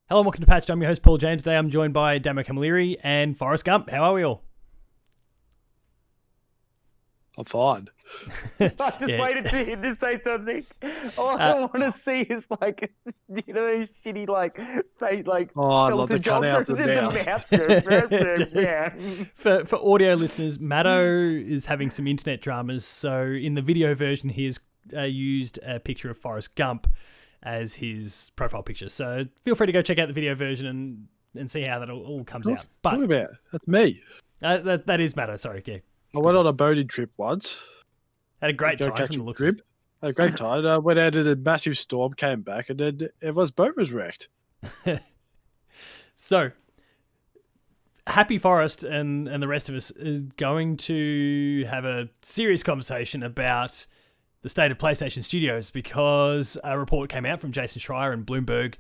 Hello and welcome to Patched. I'm your host, Paul James. Today I'm joined by Damo and Forrest Gump. How are we all? I'm fine. I just waited to hear this say something. All I want to see is like, those shitty I love the cut out the mouth. For audio listeners, Matto is having some internet dramas. So in the video version, he has used a picture of Forrest Gump as his profile picture. So feel free to go check out the video version and see how that all comes out. But talk about that's me. That is Matto. Sorry, yeah. I went on a boating trip once. Had a great time from the looks of it. Had a great time. I went out in a massive storm, came back, and then everyone's boat was wrecked. So, Happy Forest and the rest of us is going to have a serious conversation about the state of PlayStation Studios because a report came out from Jason Schreier and Bloomberg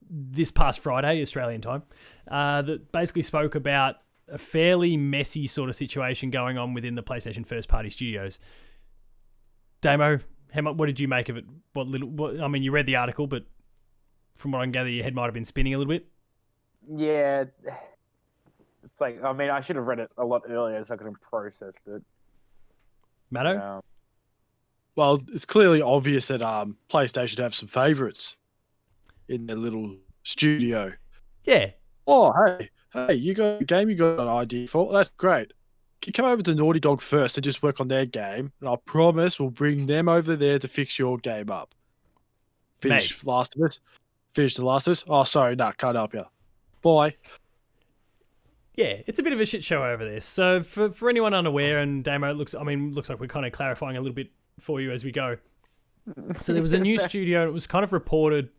this past Friday, Australian time, that basically spoke about a fairly messy sort of situation going on within the PlayStation first-party studios. Damo, what did you make of it? I mean, you read the article, but from what I can gather, your head might have been spinning a little bit. Yeah, it's like, I mean, I should have read it a lot earlier so I could have processed it. Matto? Well, it's clearly obvious that PlayStation have some favourites in their little studio. Yeah. Oh, hey, you got a game you got an idea for? That's great. Can you come over to Naughty Dog first and just work on their game? And I promise we'll bring them over there to fix your game up. Finish The Last of Us. Finish The Last of Us. Oh, sorry, can't help you. Bye. Yeah, it's a bit of a shit show over there. So for anyone unaware, and Damo, looks like we're kind of clarifying a little bit for you as we go. So there was a new studio, and it was kind of reported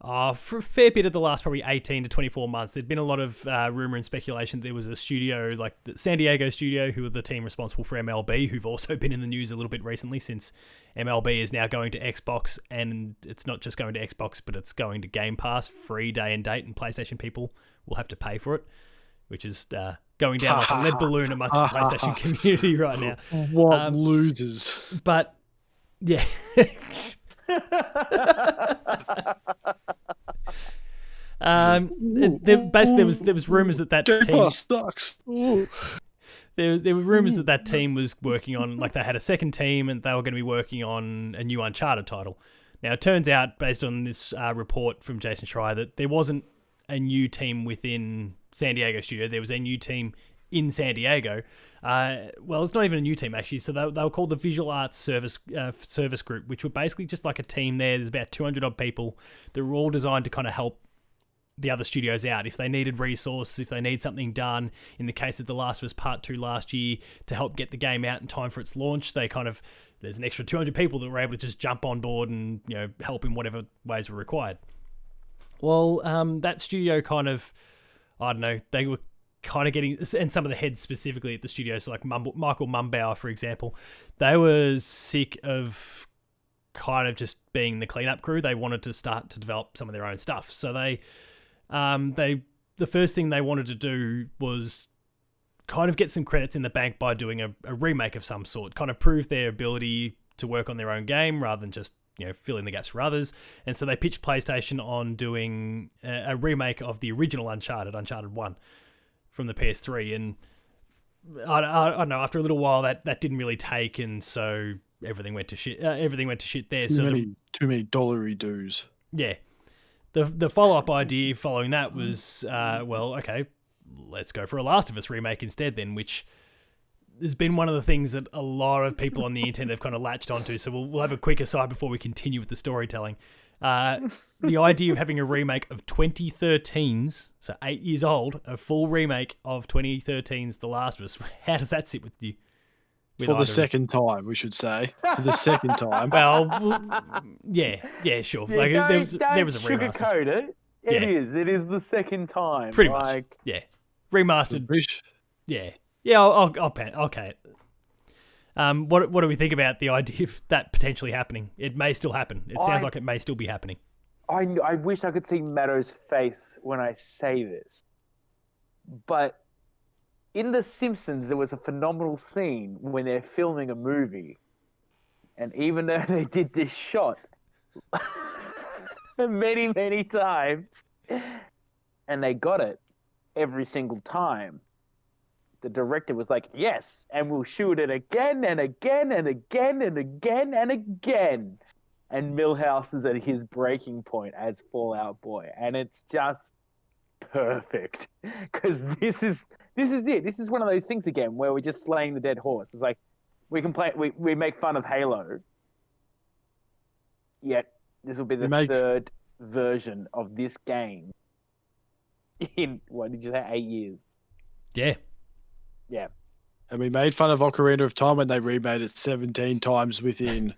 for a fair bit of the last probably 18 to 24 months. There'd been a lot of rumor and speculation that there was a studio like the San Diego studio, who are the team responsible for MLB, who've also been in the news a little bit recently since MLB is now going to Xbox, and it's not just going to Xbox, but it's going to Game Pass, free day and date, and PlayStation people will have to pay for it, which is going down like a lead balloon amongst the PlayStation community right now. What losers. But, yeah. Basically, there was rumors that team sucks. There were rumors that team was working on, like, they had a second team and they were going to be working on a new Uncharted title. Now, it turns out, based on this report from Jason Schreier, that there wasn't a new team within San Diego studio. There was a new team in San Diego. Well, it's not even a new team, actually. So they were called the Visual Arts Service Group, which were basically just like a team there. There's about 200 odd people. They're all designed to kind of help the other studios out if they needed resources, if they need something done. In the case of The Last of Us Part 2 last year, to help get the game out in time for its launch, there's an extra 200 people that were able to just jump on board and, help in whatever ways were required. Well, that studio kind of, I don't know, they were kind of getting, and some of the heads specifically at the studio, so like Michael Mumbauer, for example, they were sick of kind of just being the cleanup crew. They wanted to start to develop some of their own stuff. So the first thing they wanted to do was kind of get some credits in the bank by doing a remake of some sort, kind of prove their ability to work on their own game rather than just, fill in the gaps for others. And so they pitched PlayStation on doing a remake of the original Uncharted 1 from the PS3. And I don't know, after a little while that didn't really take, and so everything went to shit. There. Too many dollary dues. Yeah. The follow-up idea following that was, okay, let's go for a Last of Us remake instead then, which has been one of the things that a lot of people on the internet have kind of latched onto. So we'll have a quick aside before we continue with the storytelling. The idea of having a remake of 2013's, so 8 years old, a full remake of 2013's The Last of Us. How does that sit with you? For the second time, we should say. For the second time. Well, yeah, sure. Yeah, like there was a remaster. Sugarcoat it. It is the second time. Pretty much. Yeah, remastered. Yeah. I'll pay it. What do we think about the idea of that potentially happening? It may still happen. It sounds like it may still be happening. I wish I could see Matto's face when I say this, but in The Simpsons, there was a phenomenal scene when they're filming a movie, and even though they did this shot many, many times, And they got it every single time. The director was like, yes, and we'll shoot it again and again and again and again and again. And Milhouse is at his breaking point as Fallout Boy. And it's just perfect. Because this is it. This is one of those things again where we're just slaying the dead horse. It's like, we make fun of Halo, yet this will be the third version of this game in, what did you say, 8 years? Yeah. Yeah. And we made fun of Ocarina of Time when they remade it 17 times within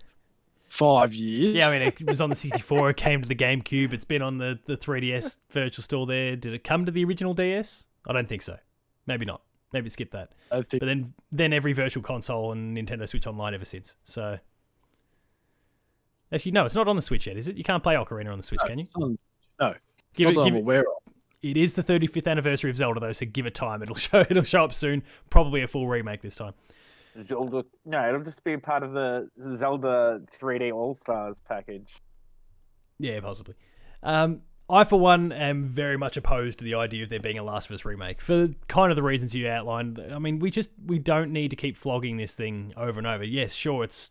5 years. Yeah, I mean, it was on the 64, it came to the GameCube, it's been on the 3DS Virtual Store there. Did it come to the original DS? I don't think so. Maybe not. Maybe skip that. But then every virtual console and Nintendo Switch Online ever since. So actually, no, it's not on the Switch yet, is it? You can't play Ocarina on the Switch, can you? No. I'm aware of. It is the 35th anniversary of Zelda, though, so give it time. It'll show up soon. Probably a full remake this time. Zelda, no, it'll just be part of the Zelda 3D All-Stars package. Yeah, possibly. I, for one, am very much opposed to the idea of there being a Last of Us remake for kind of the reasons you outlined. I mean, we don't need to keep flogging this thing over and over. Yes, sure, it's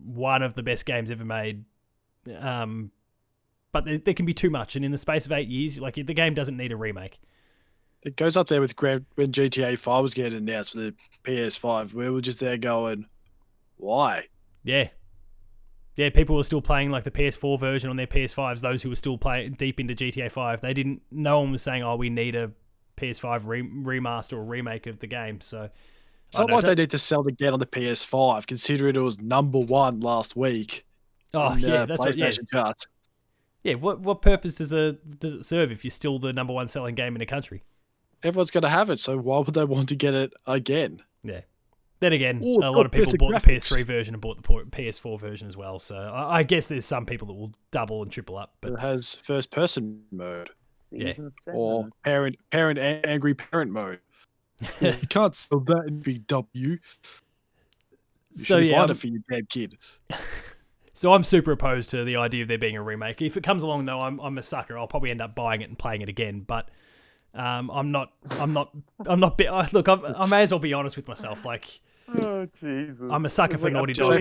one of the best games ever made, but there can be too much. And in the space of 8 years, like, the game doesn't need a remake. It goes up there with when GTA 5 was getting announced for the PS5. We were just there going, why? Yeah. Yeah, people were still playing like the PS4 version on their PS5s. Those who were still playing deep into GTA 5, no one was saying, "Oh, we need a PS5 remaster or remake of the game." So it's not like they need to sell the game on the PS5, considering it was #1 last week. Oh yeah, that's PlayStation charts. Yeah, what purpose does it serve if you're still the #1 selling game in a country? Everyone's going to have it, so why would they want to get it again? Yeah. Then again, a lot of people bought the PS3 version and bought the PS4 version as well. So I guess there's some people that will double and triple up. But it has first-person mode, or angry parent mode. You can't sell that in Big W. So yeah, buy it for your damn kid. So I'm super opposed to the idea of there being a remake. If it comes along, though, I'm a sucker. I'll probably end up buying it and playing it again. But I'm not. Look, I may as well be honest with myself. Like, oh Jesus! I'm a sucker for Naughty Dog.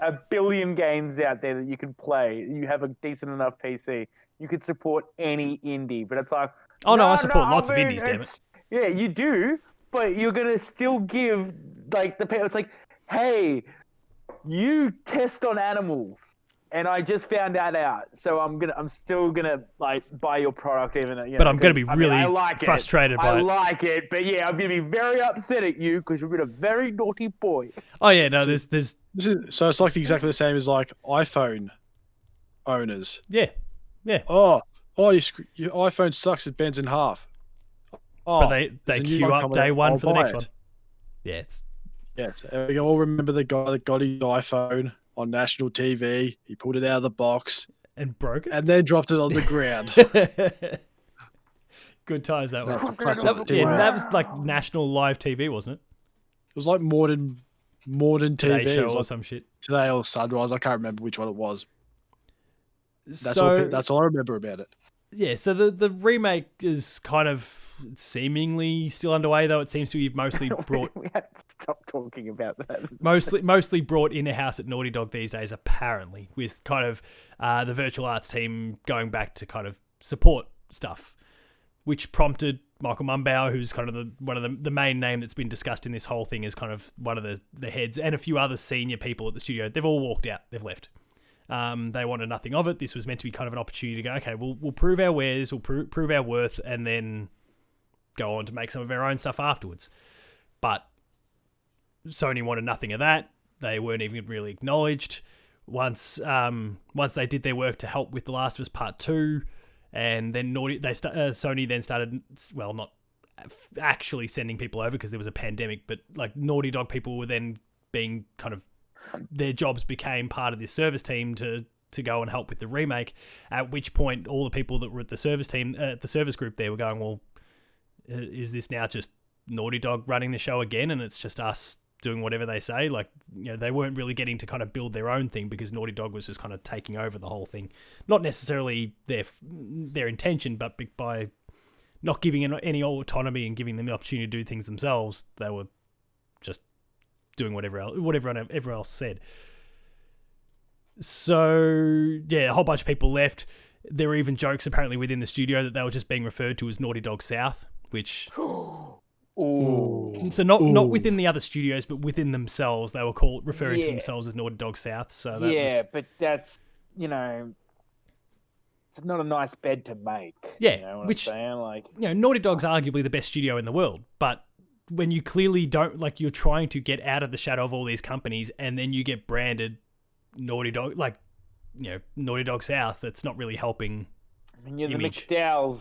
A billion games out there that you can play. You have a decent enough PC. You could support any indie, but it's like, oh no, I support lots of indies. Damn it. Yeah, you do, but you're gonna still give like the. It's like, hey, you test on animals. And I just found that out, so I'm still gonna like buy your product, even. But I'm gonna be really frustrated by it. I like it, but yeah, I'm gonna be very upset at you because you're a very naughty boy. Oh yeah, no, so it's like exactly the same as like iPhone owners. Yeah. Oh, your iPhone sucks. It bends in half. Oh, but they queue up day one for the next one. Yeah, we all remember the guy that got his iPhone on national TV. He pulled it out of the box and broke it, and then dropped it on the ground. Good times that one. That was like national live TV, wasn't it? It was like modern TV Today Show or like some shit. Today or Sunrise. I can't remember which one it was. That's all I remember about it. Yeah, so the remake is kind of seemingly still underway, though it seems to be mostly brought. We have to stop talking about that. Mostly brought in house at Naughty Dog these days, apparently, with kind of the virtual arts team going back to kind of support stuff, which prompted Michael Mumbauer, who's kind of one of the main name that's been discussed in this whole thing, as kind of one of the heads, and a few other senior people at the studio. They've all walked out. They've left. They wanted nothing of it. This was meant to be kind of an opportunity to go, okay, we'll prove our wares, we'll prove our worth, and then go on to make some of our own stuff afterwards. But Sony wanted nothing of that. They weren't even really acknowledged. Once they did their work to help with The Last of Us Part 2, and then Sony then started, well, not actually sending people over because there was a pandemic, but like Naughty Dog people were then being kind of, their jobs became part of this service team to go and help with the remake, at which point all the people that were at the service team, the service group there, were going, well, is this now just Naughty Dog running the show again, and it's just us doing whatever they say. Like, they weren't really getting to kind of build their own thing because Naughty Dog was just kind of taking over the whole thing. Not necessarily their intention, but by not giving any autonomy and giving them the opportunity to do things themselves, they were just doing whatever everyone else said. So, yeah, a whole bunch of people left. There were even jokes apparently within the studio that they were just being referred to as Naughty Dog South, which... Ooh. So not within the other studios, but within themselves, they were referring to themselves as Naughty Dog South. So that but that's, it's not a nice bed to make. Yeah, you know what which I'm saying? Like, Naughty Dog's arguably the best studio in the world, but when you clearly don't, like, you're trying to get out of the shadow of all these companies, and then you get branded Naughty Dog, like, Naughty Dog South, that's not really helping. I mean, you're image. the McDowells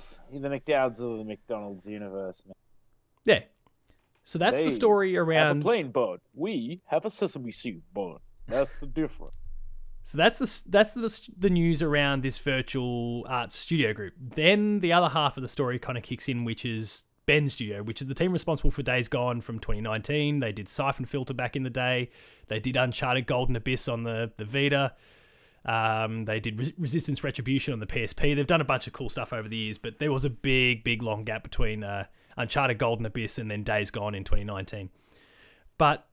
of the McDonald's universe, man. Yeah. So that's the story Have around. a plain bun. We have a sesame seed bun. That's the difference. So that's the news around this virtual arts studio group. Then the other half of the story kind of kicks in, which is Ben's studio, which is the team responsible for Days Gone from 2019. They did Siphon Filter back in the day. They did Uncharted Golden Abyss on the Vita. They did Resistance Retribution on the PSP. They've done a bunch of cool stuff over the years, but there was a big long gap between Uncharted Golden Abyss and then Days Gone in 2019. But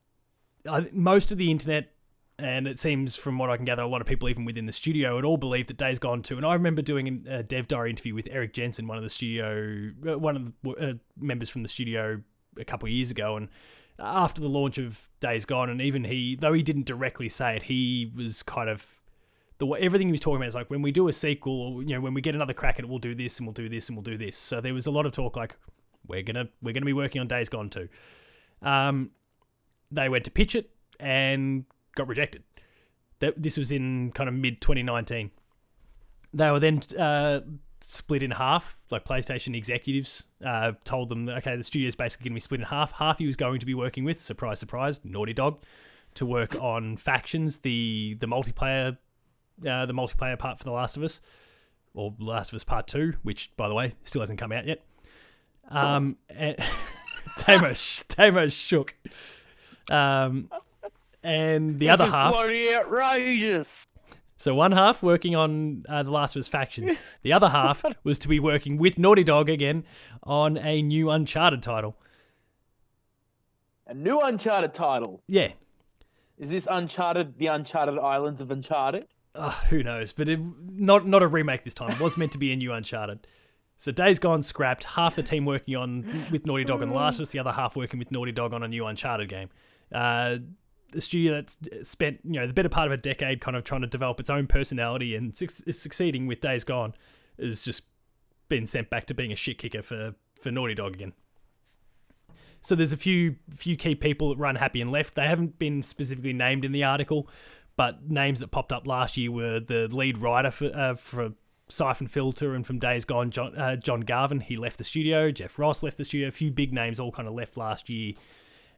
most of the internet, and it seems from what I can gather, a lot of people even within the studio had all believed that Days Gone 2. And I remember doing a Dev Diary interview with Eric Jensen, one of the members from the studio a couple of years ago, and after the launch of Days Gone, and even he, though he didn't directly say it, he was kind of everything he was talking about is like, when we do a sequel, or when we get another crack at it, we'll do this and we'll do this and we'll do this. So there was a lot of talk like, we're gonna be working on Days Gone 2. They went to pitch it and got rejected. This was in kind of mid 2019. They were then split in half. Like, PlayStation executives told them that, okay, the studio's basically going to be split in half. Half he was going to be working with, surprise, Naughty Dog, to work on Factions, the multiplayer part for The Last of Us, or The Last of Us Part 2, which, by the way, still hasn't come out yet. And Damo's shook. And the other half, bloody outrageous. So one half working on The Last of Us Factions. The other half was to be working with Naughty Dog again on a new Uncharted title. A new Uncharted title? Yeah. Is this Uncharted, the Uncharted Islands of Uncharted? Who knows? But not a remake this time. It was meant to be a new Uncharted. So Days Gone scrapped. Half the team working with Naughty Dog on The Last of Us. The other half working with Naughty Dog on a new Uncharted game. The studio that's spent the better part of a decade kind of trying to develop its own personality and is succeeding with Days Gone has just been sent back to being a shit kicker for Naughty Dog again. So there's a few key people that were unhappy and left. They haven't been specifically named in the article, but names that popped up last year were the lead writer for Siphon Filter and from Days Gone, John Garvin. He left the studio. Jeff Ross left the studio. A few big names all kind of left last year.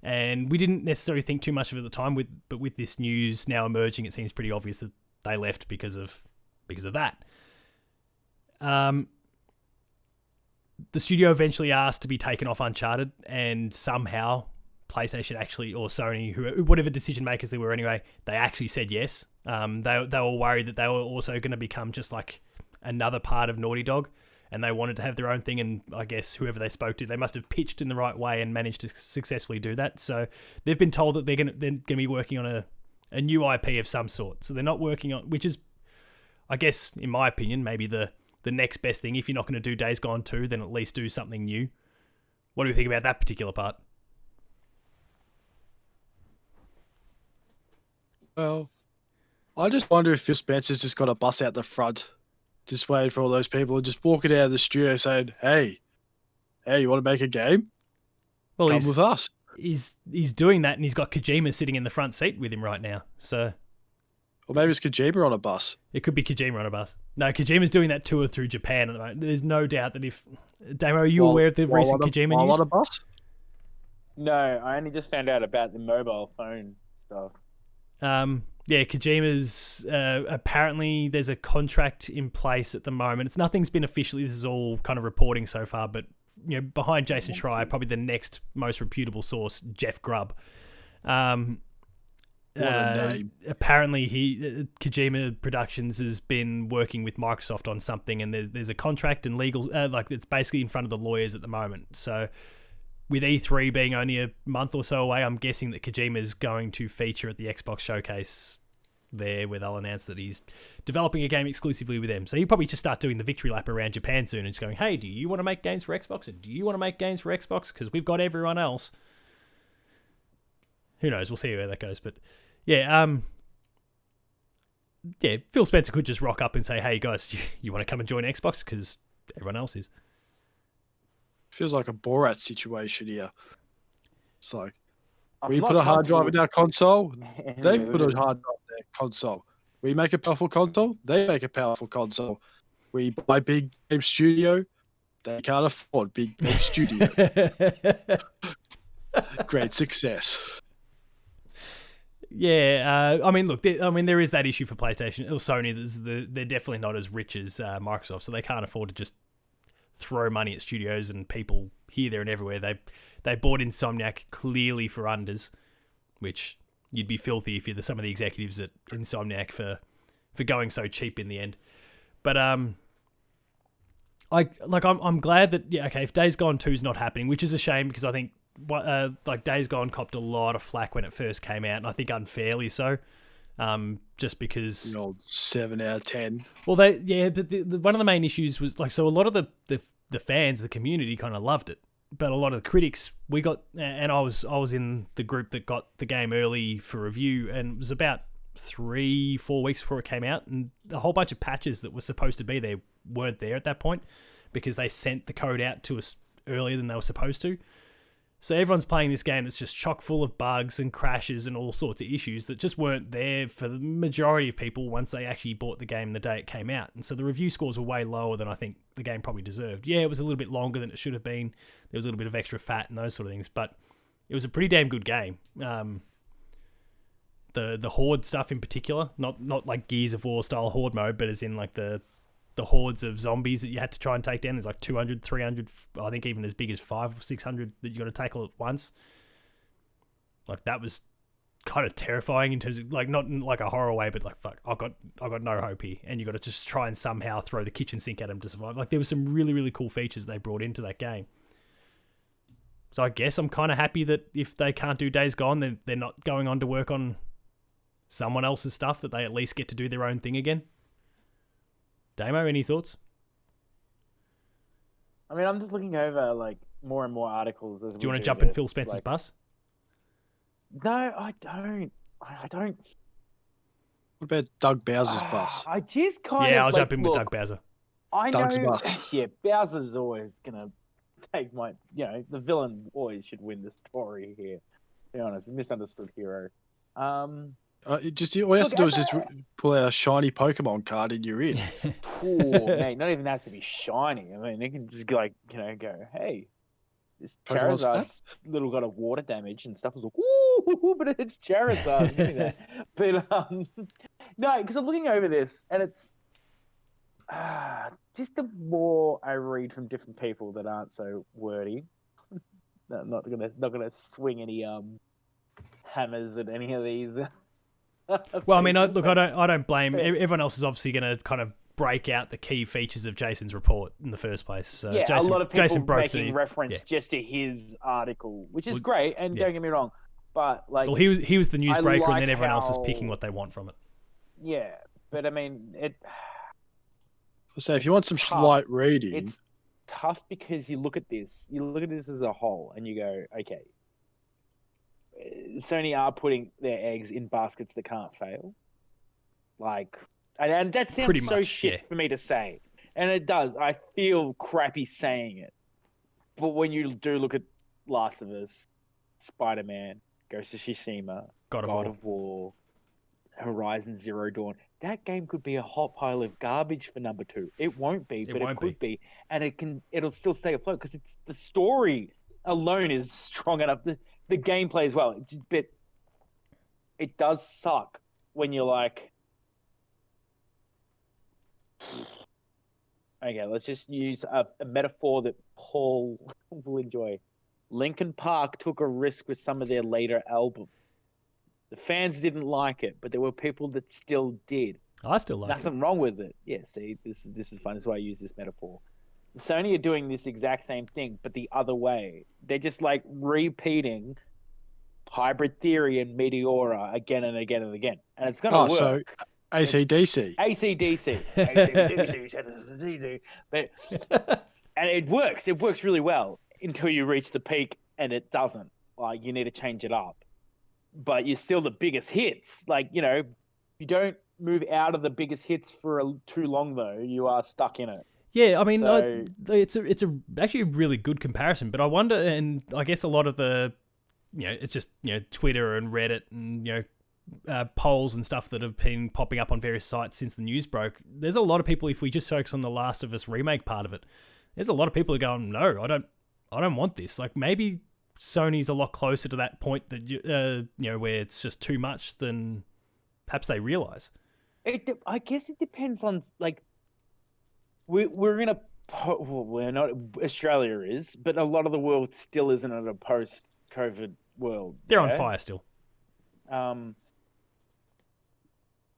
And we didn't necessarily think too much of it at the time, but with this news now emerging, it seems pretty obvious that they left because of that. The studio eventually asked to be taken off Uncharted, and somehow PlayStation actually, or Sony, whatever decision makers they were anyway, they actually said yes. They were worried that they were also going to become just like another part of Naughty Dog, and they wanted to have their own thing, and I guess whoever they spoke to, they must have pitched in the right way and managed to successfully do that. So they've been told that they're going to be working on a new IP of some sort. So they're not working on, which is, I guess, in my opinion, maybe the next best thing. If you're not going to do Days Gone 2, then at least do something new. What do you think about that particular part? Well, I just wonder if Phil Spencer's just got a bus out the front, just waiting for all those people and just walking out of the studio saying, hey, you want to make a game? Well, come with us. He's doing that, and he's got Kojima sitting in the front seat with him right now. So, or maybe it's Kojima on a bus. It could be Kojima on a bus. No, Kojima's doing that tour through Japan at the moment. There's no doubt that if... Damo, are you aware of the recent Kojima news? On a bus? No, I only just found out about the mobile phone stuff. Yeah, Kojima's... apparently, there's a contract in place at the moment. Nothing's been officially... This is all kind of reporting so far, but behind Jason Schreier, probably the next most reputable source, Jeff Grubb, What a name. Apparently, Kojima Productions has been working with Microsoft on something, and there's a contract and legal, like it's basically in front of the lawyers at the moment. So, with E3 being only a month or so away, I'm guessing that Kojima is going to feature at the Xbox showcase there, where they'll announce that he's developing a game exclusively with them. So he'll probably just start doing the victory lap around Japan soon and just going, hey, do you want to make games for Xbox? And do you want to make games for Xbox? Because we've got everyone else. Who knows? We'll see where that goes. But yeah, Phil Spencer could just rock up and say, hey, guys, you want to come and join Xbox? Because everyone else is. Feels like a Borat situation here. It's like, I'm we not put a hard drive in comfortable- our console, they put a hard drive in their console. We make a powerful console, they make a powerful console. We buy big game studio, they can't afford big game studio. Great success. Yeah, I mean, look, there is that issue for PlayStation or Sony. They're definitely not as rich as Microsoft, so they can't afford to just throw money at studios and people here, there, and everywhere. They bought Insomniac clearly for unders, which you'd be filthy if you're some of the executives at Insomniac for going so cheap in the end. But I'm glad that if Days Gone 2's not happening, which is a shame because I think Days Gone copped a lot of flack when it first came out, and I think unfairly so. Just because the old 7 out of 10. Well, but one of the main issues was so a lot of the fans, the community, kind of loved it, but a lot of the critics and I was in the group that got the game early for review, and it was about 3-4 weeks before it came out, and a whole bunch of patches that were supposed to be there weren't there at that point because they sent the code out to us earlier than they were supposed to. So everyone's playing this game that's just chock full of bugs and crashes and all sorts of issues that just weren't there for the majority of people once they actually bought the game the day it came out. And so the review scores were way lower than I think the game probably deserved. Yeah, it was a little bit longer than it should have been. There was a little bit of extra fat and those sort of things, but it was a pretty damn good game. The Horde stuff in particular, not like Gears of War style Horde mode, but as in like the hordes of zombies that you had to try and take down. There's like 200, 300, I think even as big as 500 or 600 that you got to tackle at once. Like that was kind of terrifying in terms of like not in like a horror way, but like fuck, I got no hope here, and you got to just try and somehow throw the kitchen sink at them to survive. Like there was some really really cool features they brought into that game. So I guess I'm kind of happy that if they can't do Days Gone, then they're not going on to work on someone else's stuff, that they at least get to do their own thing again. Damo, any thoughts? I mean, I'm just looking over like more and more articles. Do you want to jump in Phil Spencer's bus? No, I don't. I don't. What about Doug Bowser's bus? I just kind of. Yeah, I'll jump in with Doug Bowser. I Doug's know. bus. Yeah, Bowser's always gonna take my. The villain always should win the story here. To be honest, misunderstood hero. All you have to do is just pull out a shiny Pokemon card and you're in. Mate, not even has to be shiny. I mean, they can just go, hey, this Pokemon Charizard's little got a water damage and stuff. I was like, ooh, but it's Charizard. Give me that. But no, because I'm looking over this and it's just the more I read from different people that aren't so wordy. No, not gonna swing any hammers at any of these. Well, I mean, I don't blame. Everyone else is obviously going to kind of break out the key features of Jason's report in the first place. A lot of people making reference just to his article, which is great. And don't get me wrong, but like, well, he was the newsbreaker, and then everyone else is picking what they want from it. Yeah, but I mean, So if you want some light reading, it's tough because you look at this as a whole, and you go, okay. Sony are putting their eggs in baskets that can't fail. Like, and that sounds pretty so shit for me to say. And it does. I feel crappy saying it. But when you do look at Last of Us, Spider-Man, Ghost of Tsushima, God of War, Horizon Zero Dawn, that game could be a hot pile of garbage for number 2. It won't be, but it could be. And it'll still stay afloat because it's the story alone is strong enough. The gameplay as well, but it does suck when you're like, okay, let's just use a metaphor that Paul will enjoy. Linkin Park took a risk with some of their later albums. The fans didn't like it, but there were people that still did. I still like Nothing wrong with it. Yeah, see, this is fun. This is why I use this metaphor. Sony are doing this exact same thing, but the other way. They're just like repeating Hybrid Theory and Meteora again and again and again. And it's going to work. So AC/DC. AC/DC. AC/DC. But and it works. It works really well until you reach the peak, and it doesn't. Like, you need to change it up. But you're still the biggest hits. Like, you don't move out of the biggest hits for too long, though. You are stuck in it. Yeah, I mean, So- it's actually a really good comparison. But I wonder, and I guess a lot of the, it's just Twitter and Reddit and polls and stuff that have been popping up on various sites since the news broke. There's a lot of people. If we just focus on the Last of Us remake part of it, there's a lot of people who are going, no, I don't want this. Like, maybe Sony's a lot closer to that point that where it's just too much than perhaps they realize. I guess it depends on, like, we're in a well, we're not, Australia is, but a lot of the world still isn't in a post-COVID world. They're on fire still.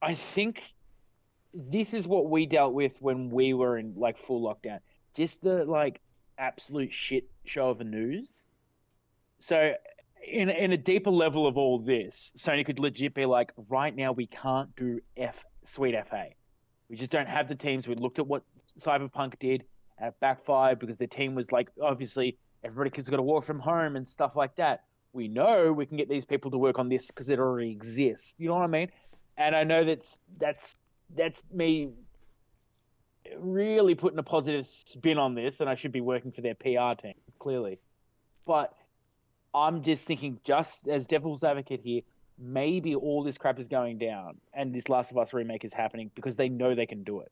I think this is what we dealt with when we were in like full lockdown. Just the like absolute shit show of the news. So in a deeper level of all this, Sony could legit be like, right now we can't do Sweet FA. We just don't have the teams. We looked at what Cyberpunk did, and it backfired because the team was like, obviously everybody's got to work from home and stuff like that. We know we can get these people to work on this because it already exists. You know what I mean? And I know that's me really putting a positive spin on this, and I should be working for their PR team, clearly. But I'm just thinking, just as devil's advocate here, maybe all this crap is going down and this Last of Us remake is happening because they know they can do it.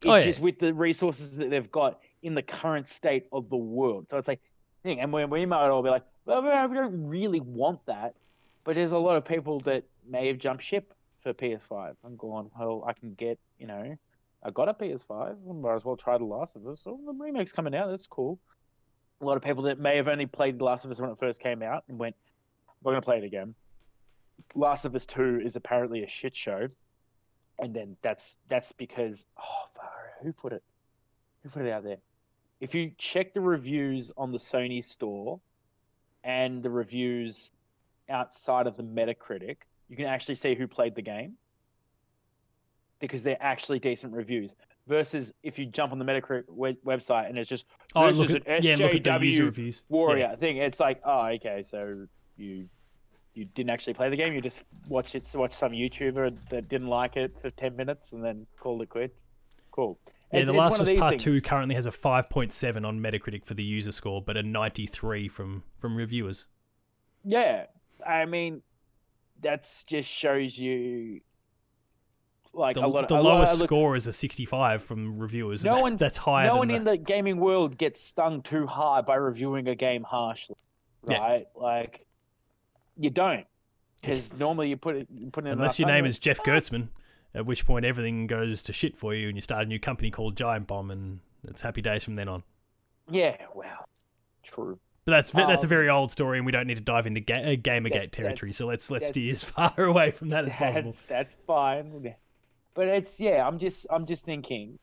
It's just with the resources that they've got in the current state of the world. So it's like, and we might all be like, well, we don't really want that. But there's a lot of people that may have jumped ship for PS5. I'm going, well, I can get, I got a PS5. I might as well try The Last of Us. So the remake's coming out. That's cool. A lot of people that may have only played The Last of Us when it first came out and went, we're going to play it again. Last of Us 2 is apparently a shit show. And then that's because, who put it out there? If you check the reviews on the Sony store and the reviews outside of the Metacritic, you can actually see who played the game because they're actually decent reviews. Versus if you jump on the Metacritic website and it's just look an at the user SJW reviews. warrior thing, it's like, okay, so you didn't actually play the game, you just watched some YouTuber that didn't like it for 10 minutes and then called it quits. Cool. Yeah, The It's Last one of of Us these Part things. 2 currently has a 5.7 on Metacritic for the user score, but a 93 from reviewers. Yeah, I mean, that's just shows you like The a lot. the a lot- lowest look, score is a 65 from reviewers. No and one, that's higher no than one in the gaming world gets stung too hard by reviewing a game harshly, Yeah. right? Like, you don't, because normally you put in unless your name is Jeff Gertzman, at which point everything goes to shit for you and you start a new company called Giant Bomb and it's happy days from then on. Yeah, well, true. But that's a very old story and we don't need to dive into Gamergate territory, so let's steer as far away from that as possible. That's fine. But I'm just thinking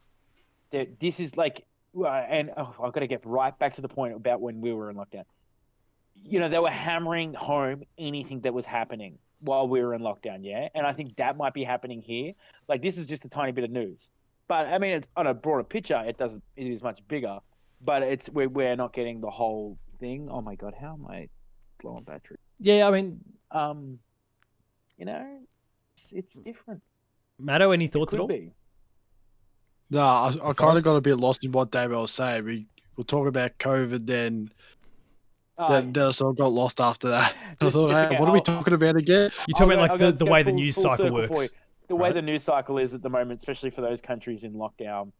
that this is like, and I've got to get right back to the point about when we were in lockdown. They were hammering home anything that was happening while we were in lockdown, yeah? And I think that might be happening here. Like, this is just a tiny bit of news. But, I mean, it's, on a broader picture, it is much bigger. But we're not getting the whole thing. Oh, my God, how am I low on battery? Yeah, I mean... it's different. Matto, any thoughts at Could all? be. No, I kind of got a bit lost in what Damo was saying. We were talking about COVID, then I sort of got lost after that. I thought, hey, what are we talking about again? You're talking I'll about go- the go way the full- news full cycle circle for works. you. The way right? the news cycle is at the moment, especially for those countries in lockdown,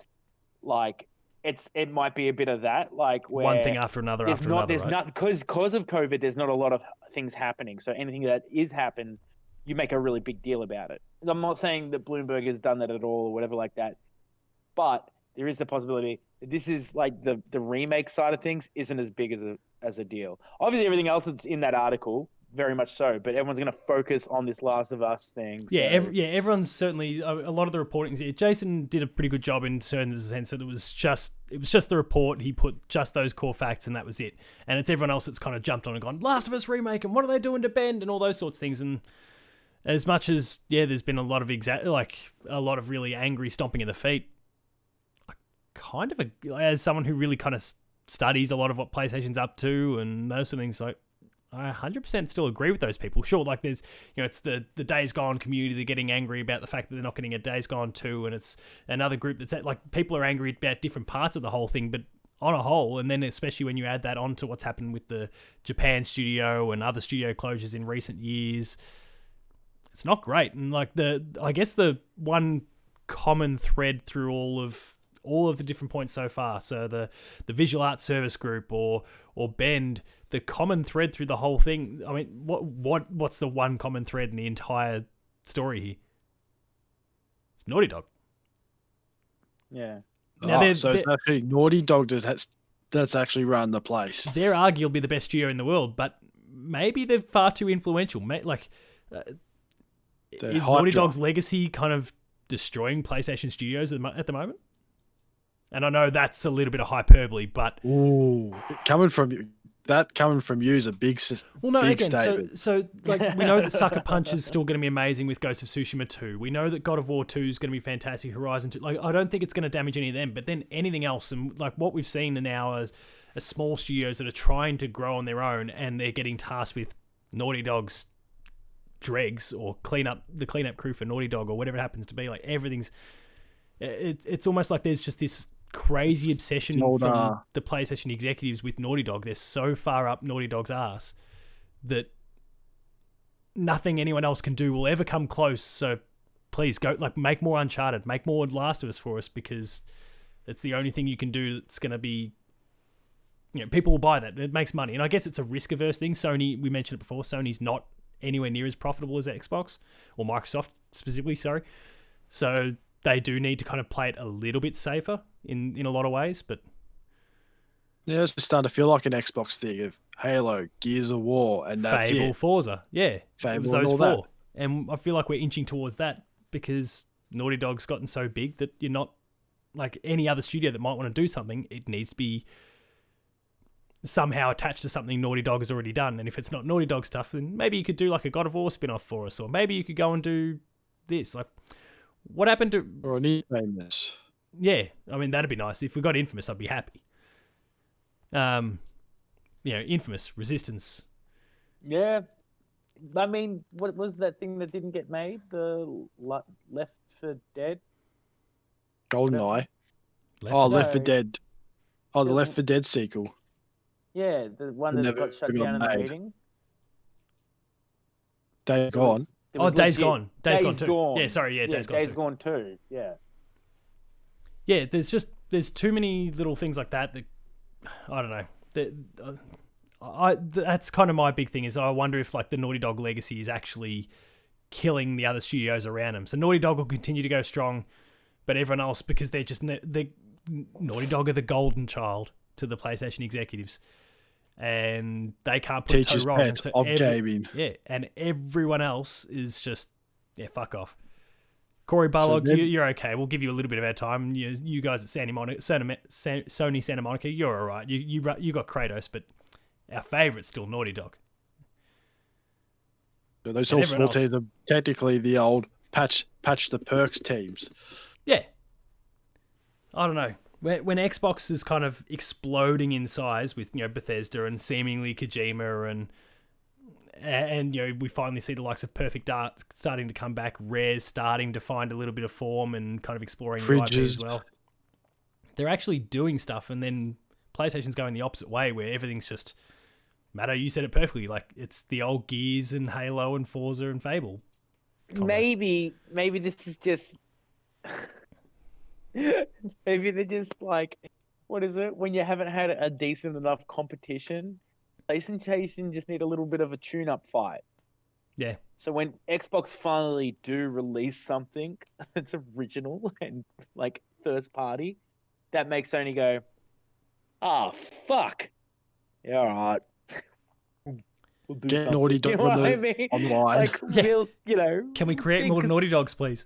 like it might be a bit of that, like where One thing after another there's after not another, there's right? not because of COVID, there's not a lot of things happening. So anything that is happened, you make a really big deal about it. I'm not saying that Bloomberg has done that at all or whatever like that, but there is the possibility that this is like the remake side of things isn't as big as a deal. Obviously, everything else that's in that article very much so. But everyone's going to focus on this Last of Us thing. So. Everyone's certainly a lot of the reporting. Jason did a pretty good job in certain sense that it was just the report. He put just those core facts, and that was it. And it's everyone else that's kind of jumped on and gone, Last of Us Remake, and what are they doing to Bend, and all those sorts of things. And as much as there's been a lot of a lot of really angry stomping of the feet. Kind of as someone who really kind of studies a lot of what PlayStation's up to and those sort of things, like I 100% still agree with those people. Sure, like there's, it's the Days Gone community, they're getting angry about the fact that they're not getting a Days Gone 2, and it's another group that's like people are angry about different parts of the whole thing, but on a whole, and then especially when you add that onto what's happened with the Japan studio and other studio closures in recent years, it's not great. And like I guess the one common thread through all of the different points so far, so the visual arts service group or Bend, the common thread through the whole thing, I mean, what's the one common thread in the entire story here? It's Naughty Dog. Yeah. Now it's actually Naughty Dog that's actually run the place. They're arguably the best studio in the world, but maybe they're far too influential. Is Naughty Dog's legacy kind of destroying PlayStation Studios at the moment? And I know that's a little bit of hyperbole, but coming from you is a big statement. So like we know that Sucker Punch is still going to be amazing with Ghost of Tsushima 2. We know that God of War 2 is going to be fantastic. Horizon 2, like I don't think it's going to damage any of them. But then anything else, and like what we've seen now are small studios that are trying to grow on their own, and they're getting tasked with Naughty Dog's dregs or the cleanup crew for Naughty Dog or whatever it happens to be. Like everything's, it's almost like there's just this crazy obsession from the PlayStation executives with Naughty Dog. They're so far up Naughty Dog's ass that nothing anyone else can do will ever come close. So please go, like, make more Uncharted, make more Last of Us for us, because it's the only thing you can do that's going to be, people will buy that. It makes money. And I guess it's a risk-averse thing. Sony, we mentioned it before, Sony's not anywhere near as profitable as Xbox, or Microsoft specifically, sorry. So they do need to kind of play it a little bit safer in a lot of ways, but yeah, it's just starting to feel like an Xbox thing of Halo, Gears of War, and that's Fable, it. Forza, yeah, Fable, it was those and four, all that. And I feel like we're inching towards that because Naughty Dog's gotten so big that you're not like any other studio that might want to do something. It needs to be somehow attached to something Naughty Dog has already done, and if it's not Naughty Dog stuff, then maybe you could do like a God of War spin-off for us, or maybe you could go and do this. Like, what happened to... Or an Infamous. Yeah, I mean, that'd be nice. If we got Infamous, I'd be happy. Infamous, Resistance. Yeah. I mean, what was that thing that didn't get made? The Left 4 Dead? GoldenEye. Left 4 Dead. Oh, the Left 4 Dead sequel. Yeah, the one that got shut down in the meeting. Days Gone. Days Gone. Days Gone 2. Yeah, sorry, Days Gone 2. Days Gone 2, yeah. Yeah, there's too many little things like that I don't know. That's kind of my big thing, is I wonder if like the Naughty Dog legacy is actually killing the other studios around them. So Naughty Dog will continue to go strong, but everyone else, because Naughty Dog are the golden child to the PlayStation executives, and they can't put Teachers' a toe wrong. pet of gaming. Yeah, and everyone else is just fuck off. Corey Barlog, you're okay. We'll give you a little bit of our time. You guys at Sony Santa Monica, you're all right. You got Kratos, but our favourite's still Naughty Dog. So those all small teams are technically the old patch the perks teams. Yeah. I don't know. When Xbox is kind of exploding in size with Bethesda and seemingly Kojima and we finally see the likes of Perfect Dark starting to come back, Rare's starting to find a little bit of form and kind of exploring new IP as well. They're actually doing stuff, and then PlayStation's going the opposite way, where everything's just... Matto, you said it perfectly. Like, it's the old Gears and Halo and Forza and Fable. Maybe this is just... Maybe they're just like... What is it? When you haven't had a decent enough competition... PlayStation just need a little bit of a tune-up fight. Yeah. So when Xbox finally do release something that's original and like first party, that makes Sony go, fuck. Yeah, all right. We'll do Get something. Naughty Dog You know on what I the mean? online. Like, Yeah. we'll, you know. Can we create more because- Naughty Dogs, please?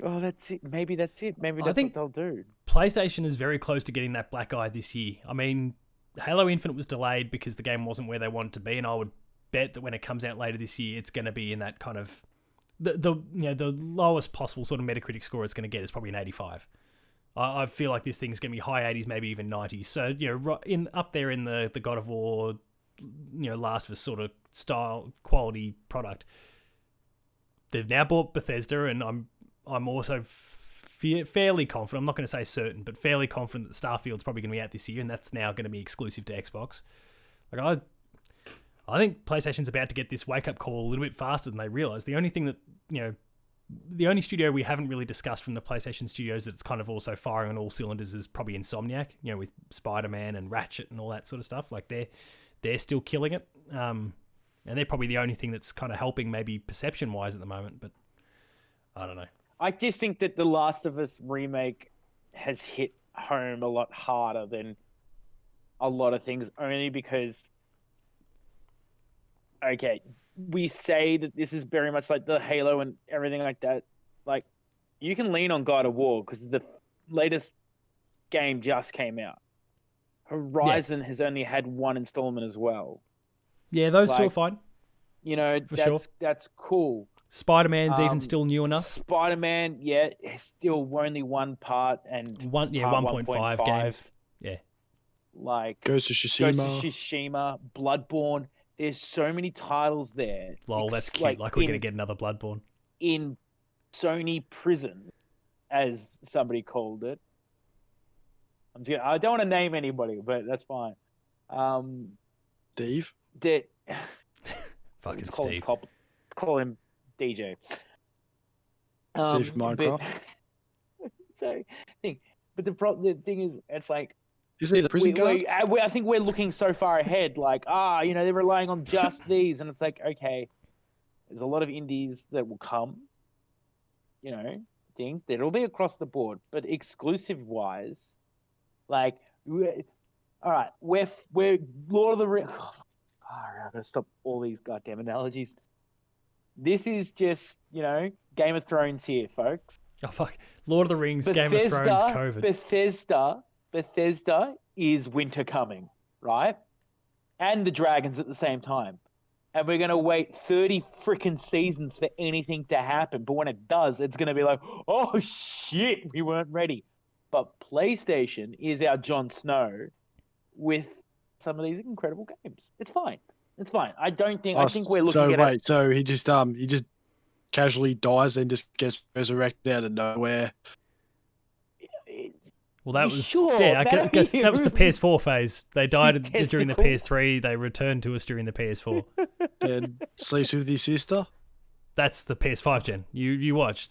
Oh, that's it. Maybe that's it. Maybe I that's think- what they'll do. PlayStation is very close to getting that black eye this year. I mean, Halo Infinite was delayed because the game wasn't where they wanted to be, and I would bet that when it comes out later this year, it's going to be in that kind of the lowest possible sort of Metacritic score it's going to get is probably an 85. I feel like this thing's going to be high 80s, maybe even 90s. So up there in the God of War, Last of Us sort of style quality product. They've now bought Bethesda, and I'm also fairly confident. I'm not going to say certain, but fairly confident that Starfield's probably going to be out this year, and that's now going to be exclusive to Xbox. Like I think PlayStation's about to get this wake-up call a little bit faster than they realise. The only thing that, the only studio we haven't really discussed from the PlayStation studios that's kind of also firing on all cylinders is probably Insomniac, with Spider-Man and Ratchet and all that sort of stuff. Like they're still killing it. And they're probably the only thing that's kind of helping maybe perception-wise at the moment, but I don't know. I just think that the Last of Us remake has hit home a lot harder than a lot of things, only because, okay, we say that this is very much like the Halo and everything like that. Like, you can lean on God of War because the latest game just came out. Horizon has only had one installment as well. Yeah, those two are Like, fine. That's cool. Spider-Man's even still new enough. Spider-Man, yeah, it's still only one part and part 1.5 games. Yeah. Like Ghost of Tsushima, Bloodborne. There's so many titles there. Lol, that's cute. Like we're going to get another Bloodborne. In Sony prison, as somebody called it. I don't want to name anybody, but that's fine. Steve? Fucking Steve. Call him DJ. Steve from Minecraft. But the thing is, it's like, Is he the prison guard? I think we're looking so far ahead, like, they're relying on just these, and it's like, okay, there's a lot of indies that will come, think that it'll be across the board, but exclusive wise, like, all right, we're Lord of the Rings. I've got to stop all these goddamn analogies. This is just, Game of Thrones here, folks. Oh, fuck. Lord of the Rings, Game of Thrones, COVID. Bethesda is winter coming, right? And the dragons at the same time. And we're going to wait 30 freaking seasons for anything to happen. But when it does, it's going to be like, oh, shit, we weren't ready. But PlayStation is our Jon Snow with some of these incredible games. It's fine. I think we're looking at So he just casually dies and just gets resurrected out of nowhere. Well, that was sure, I guess that was the PS4 phase. They died during the PS3. They returned to us during the PS4. Then sleeps with his sister. That's the PS5 gen. You watch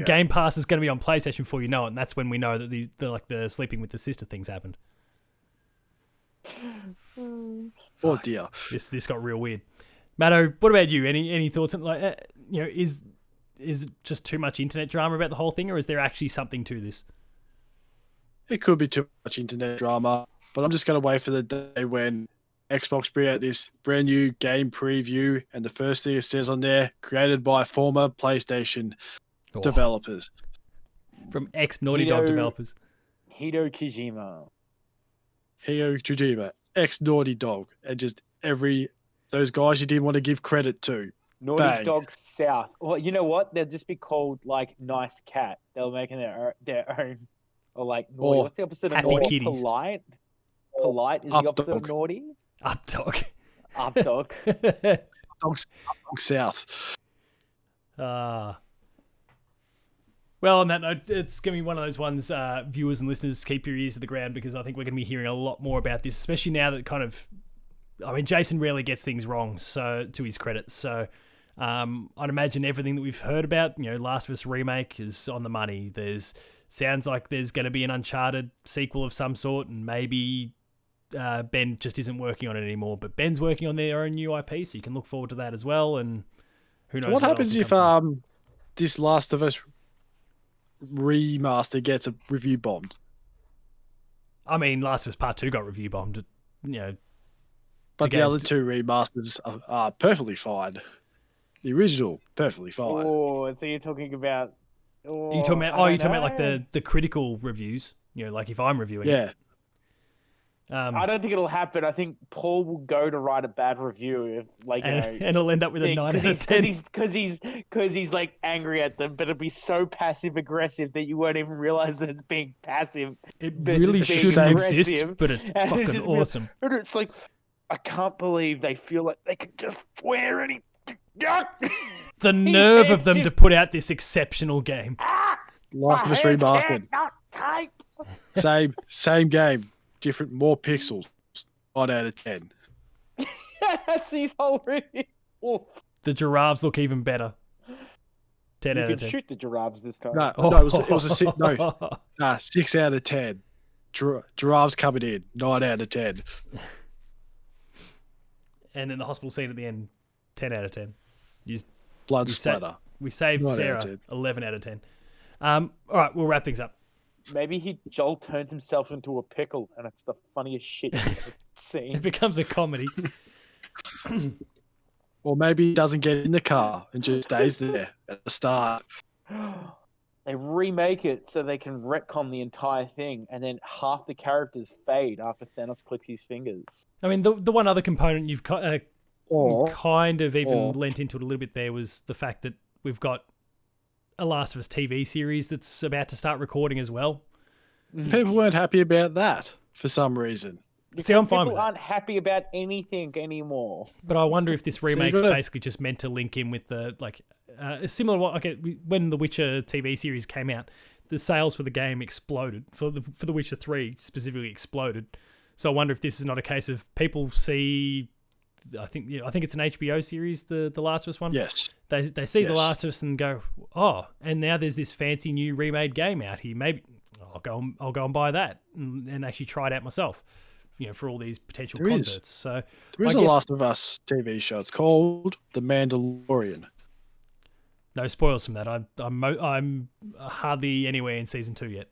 Game Pass is going to be on PlayStation before you know it, and that's when we know that the sleeping with the sister things happened. Oh dear, this got real weird. Matto, what about you? Any thoughts? Is it just too much internet drama about the whole thing, or is there actually something to this? It could be too much internet drama, but I'm just going to wait for the day when Xbox bring out this brand new game preview, and the first thing it says on there, created by former PlayStation developers. From ex-Naughty Dog developers. Hideo Kojima, ex-Naughty Dog, and just those guys you didn't want to give credit to. Naughty Dog South. Well, you know what? They'll just be called, like, Nice Cat. They're making their own. Or like naughty. What's the opposite of naughty? Kitties. Polite. Polite is the opposite of naughty. Updog. Updog. Updog South. Well, on that note, it's going to be one of those ones, viewers and listeners, keep your ears to the ground, because I think we're going to be hearing a lot more about this, especially now that Jason rarely gets things wrong, so to his credit. So I'd imagine everything that we've heard about, Last of Us Remake is on the money. Sounds like there's going to be an Uncharted sequel of some sort, and maybe Ben just isn't working on it anymore. But Ben's working on their own new IP, so you can look forward to that as well. And who knows what happens if this Last of Us remaster gets a review bombed? I mean, Last of Us Part 2 got review bombed. But But the game's other two remasters are perfectly fine. The original, perfectly fine. Oh, so you're talking about. Are you talking about? Oh, I you're don't talking about like know. the critical reviews. You know, like if I'm reviewing it. Yeah. I don't think it'll happen. I think Paul will go to write a bad review if, like, you know, and it'll end up with a 9 out of 10. because he's like angry at them, but it'll be so passive aggressive that you won't even realize that it's being passive. It but really it's being shouldn't exist, aggressive. but it's And fucking just be- awesome. and it's like, I can't believe they feel like they can just swear any. The nerve of them to put out this exceptional game. Last of Us Remastered. Same game, different, more pixels. 9 out of 10. That's his whole review. Oh, The giraffes look even better. 10 you out of can 10. shoot the giraffes this time. No, it was a 6. No, 6 out of 10. Giraffes coming in. 9 out of 10. And then the hospital scene at the end, 10 out of 10. Blood we splatter. We saved 9 out of Sarah, 10. 11 out of 10. All right, we'll wrap things up. Maybe Joel turns himself into a pickle, and it's the funniest shit you've ever seen. It becomes a comedy. Or maybe he doesn't get in the car and just stays there at the start. They remake it so they can retcon the entire thing, and then half the characters fade after Thanos clicks his fingers. I mean, the one other component you've Or kind of even lent into it a little bit there was the fact that we've got a Last of Us TV series that's about to start recording as well. people weren't happy about that for some reason. See, I'm fine with People that. aren't happy about anything anymore. But I wonder if this remake's gotta- basically just meant to link in with the similar to what when the Witcher TV series came out, the sales for the game exploded for the Witcher 3 specifically exploded. So I wonder if this is not a case of people see. I think it's an HBO series, the Last of Us one. Yes. They see The Yes. Last of Us and go, oh, and now there's this fancy new remade game out here. Maybe I'll go and buy that and actually try it out myself. You know, for all these potential There is. converts. So There is I a guess- Last of Us TV show. It's called The Mandalorian. no spoilers from that. I'm hardly anywhere in season 2 yet.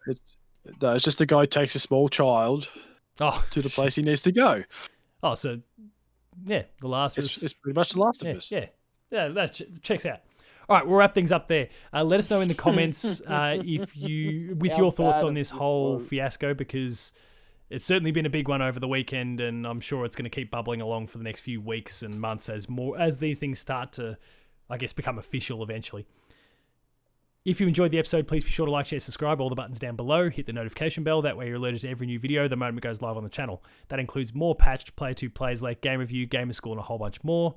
It's just a guy who takes a small child Oh, to the place he needs to go. Oh, so yeah, The Last of Us. It's pretty much The Last of Us. Yeah, that checks out. All right, we'll wrap things up there. Let us know in the comments if you with How your thoughts bad on of this a whole quote. fiasco, because it's certainly been a big one over the weekend, and I'm sure it's going to keep bubbling along for the next few weeks and months as these things start to, I guess, become official eventually. If you enjoyed the episode, please be sure to like, share, subscribe, all the buttons down below. Hit the notification bell, that way you're alerted to every new video the moment it goes live on the channel. That includes more patched Player 2 Plays Late Game Review, Gamer School, and a whole bunch more.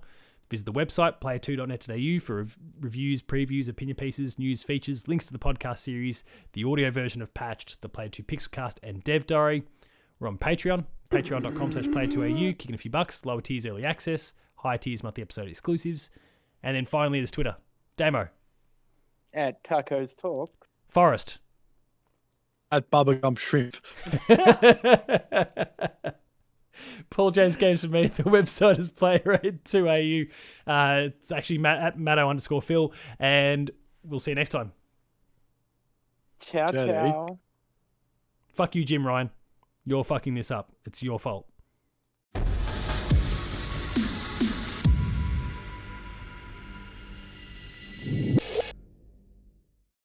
Visit the website, player2.net.au, for reviews, previews, opinion pieces, news, features, links to the podcast series, the audio version of Patched, the Player 2 Pixelcast, and Dev Diary. We're on Patreon, patreon.com/player2au, kicking a few bucks, lower tiers early access, higher tiers monthly episode exclusives. And then finally, there's Twitter. Damo. At Tacos Talk. Forrest. At Bubblegum Shrimp. Paul James Games for me. The website is player2au. It's actually at Matto_Phil. And we'll see you next time. Ciao, Jenny. ciao. Fuck you, Jim Ryan. You're fucking this up. It's your fault.